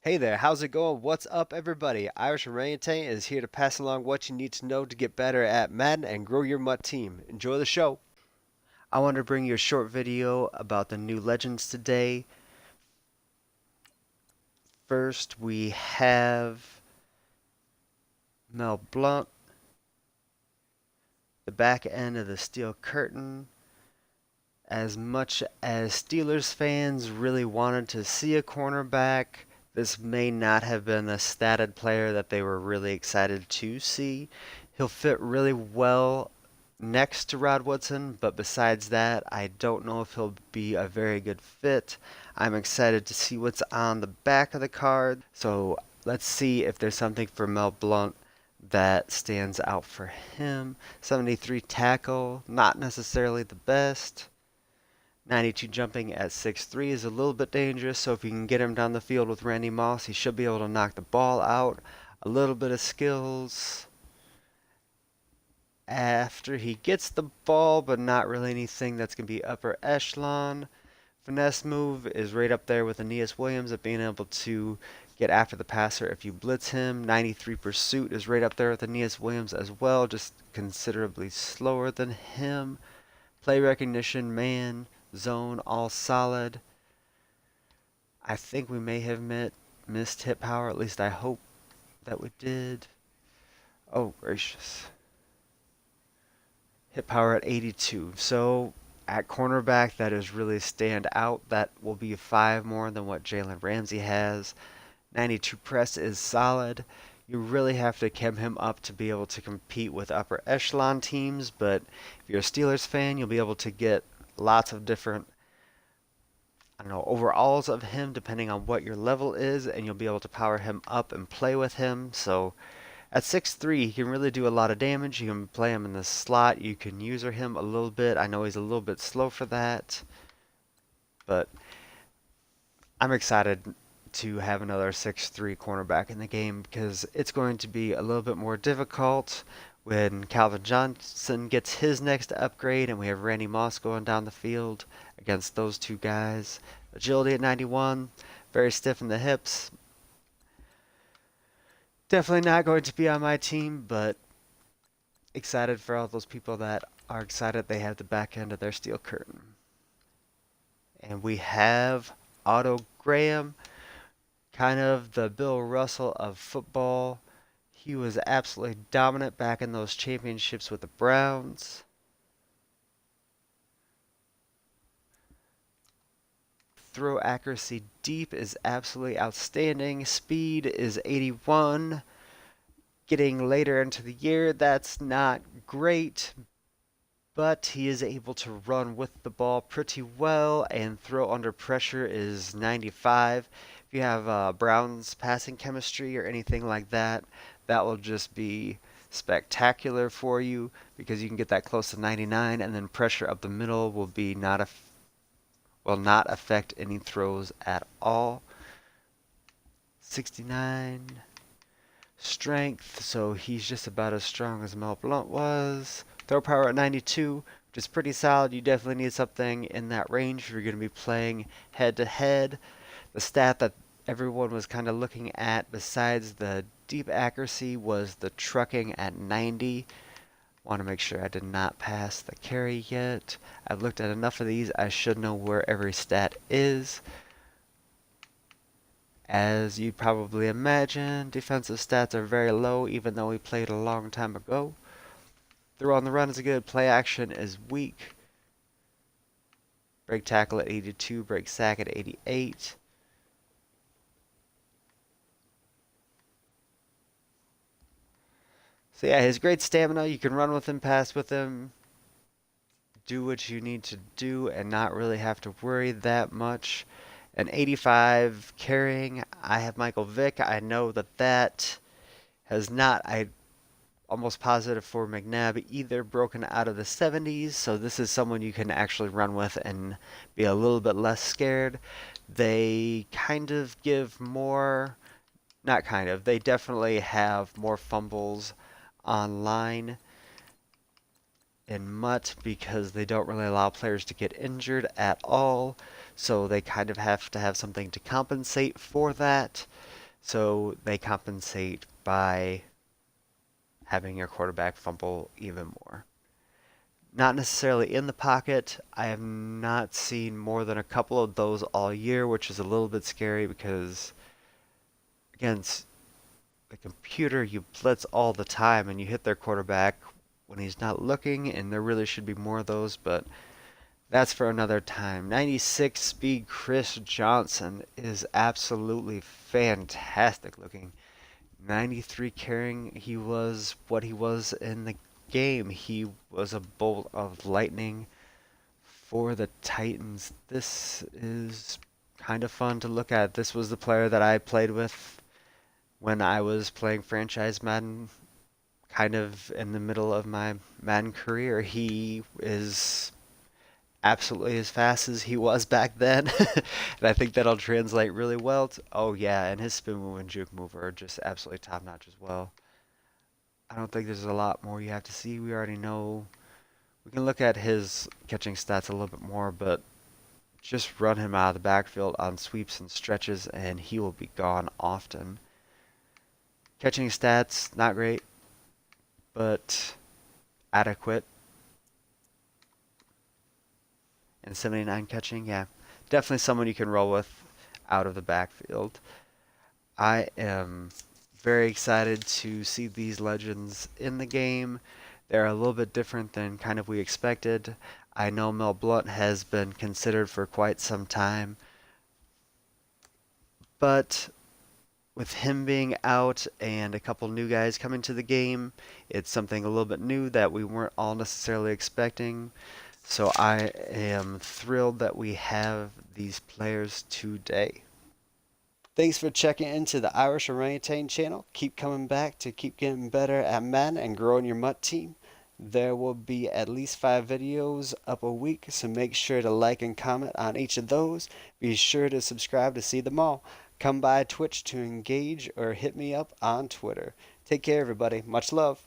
Hey there, how's it going? What's up, everybody? Irish Orangutan is here to pass along what you need to know to get better at Madden and grow your MUT team. Enjoy the show. I want to bring you a short video about the new legends today. First, we have Mel Blount, the back end of the steel curtain. As much as Steelers fans really wanted to see a cornerback, this may not have been the statted player that they were really excited to see. He'll fit really well next to Rod Woodson, but besides that, I don't know if he'll be a very good fit. I'm excited to see what's on the back of the card, so let's see if there's something for Mel Blount that stands out for him. 73 tackle, not necessarily the best. 92 jumping at 6'3 is a little bit dangerous, so if you can get him down the field with Randy Moss, he should be able to knock the ball out. A little bit of skills after he gets the ball, but not really anything that's going to be upper echelon. Finesse move is right up there with Aeneas Williams of being able to get after the passer if you blitz him. 93 pursuit is right up there with Aeneas Williams as well, just considerably slower than him. Play recognition, man, zone, all solid. I think we may have missed hit power, at least I hope that we did. Oh, gracious. Hit power at 82. So at cornerback, that is really stand out. That will be 5 more than what Jalen Ramsey has. 92 press is solid. You really have to chem him up to be able to compete with upper echelon teams, but if you're a Steelers fan, you'll be able to get lots of different, I don't know, overalls of him depending on what your level is, and you'll be able to power him up and play with him. So at 6'3", he can really do a lot of damage. You can play him in the slot. You can user him a little bit. I know he's a little bit slow for that, but I'm excited to have another 6'3" cornerback in the game because it's going to be a little bit more difficult when Calvin Johnson gets his next upgrade and we have Randy Moss going down the field against those two guys. Agility at 91, very stiff in the hips. Definitely not going to be on my team, but excited for all those people that are excited they have the back end of their steel curtain. And we have Otto Graham, kind of the Bill Russell of football. He was absolutely dominant back in those championships with the Browns. Throw accuracy deep is absolutely outstanding. Speed is 81. Getting later into the year, that's not great, but he is able to run with the ball pretty well, and throw under pressure is 95. If you have Brown's passing chemistry or anything like that, that will just be spectacular for you because you can get that close to 99, and then pressure up the middle will be will not affect any throws at all. 69 strength, so he's just about as strong as Mel Blount was. Throw power at 92, which is pretty solid. You definitely need something in that range if you're going to be playing head to head. The stat that everyone was kind of looking at besides the deep accuracy was the trucking at 90. Want to make sure I did not pass the carry yet. I've looked at enough of these. I should know where every stat is. As you probably imagine, defensive stats are very low even though we played a long time ago. Throw on the run is good. Play action is weak. Break tackle at 82. Break sack at 88. So yeah, his great stamina. You can run with him, pass with him, do what you need to do, and not really have to worry that much. An 85 carrying. I have Michael Vick. I know that has not. I almost positive for McNabb either broken out of the 70s, so this is someone you can actually run with and be a little bit less scared. They kind of give more, not kind of, they definitely have more fumbles online in MUT because they don't really allow players to get injured at all. So they kind of have to have something to compensate for that. So they compensate by having your quarterback fumble even more. Not necessarily in the pocket. I have not seen more than a couple of those all year, which is a little bit scary because against the computer, you blitz all the time and you hit their quarterback when he's not looking, and there really should be more of those, but that's for another time. 96 speed Chris Johnson is absolutely fantastic looking. 93 carrying, he was what he was in the game. He was a bolt of lightning for the Titans. This is kind of fun to look at. This was the player that I played with when I was playing franchise Madden, kind of in the middle of my Madden career. He is absolutely as fast as he was back then. And I think that'll translate really well to, oh yeah, and his spin move and juke move are just absolutely top notch as well. I don't think there's a lot more you have to see. We already know. We can look at his catching stats a little bit more, but just run him out of the backfield on sweeps and stretches, and he will be gone often. Catching stats, not great, but adequate. And 79 catching, yeah. Definitely someone you can roll with out of the backfield. I am very excited to see these legends in the game. They're a little bit different than kind of we expected. I know Mel Blount has been considered for quite some time, but with him being out and a couple new guys coming to the game, it's something a little bit new that we weren't all necessarily expecting. So I am thrilled that we have these players today. Thanks for checking into the Irish Orangutan channel. Keep coming back to keep getting better at Madden and growing your MUT team. There will be at least 5 videos up a week, so make sure to like and comment on each of those. Be sure to subscribe to see them all. Come by Twitch to engage or hit me up on Twitter. Take care, everybody. Much love.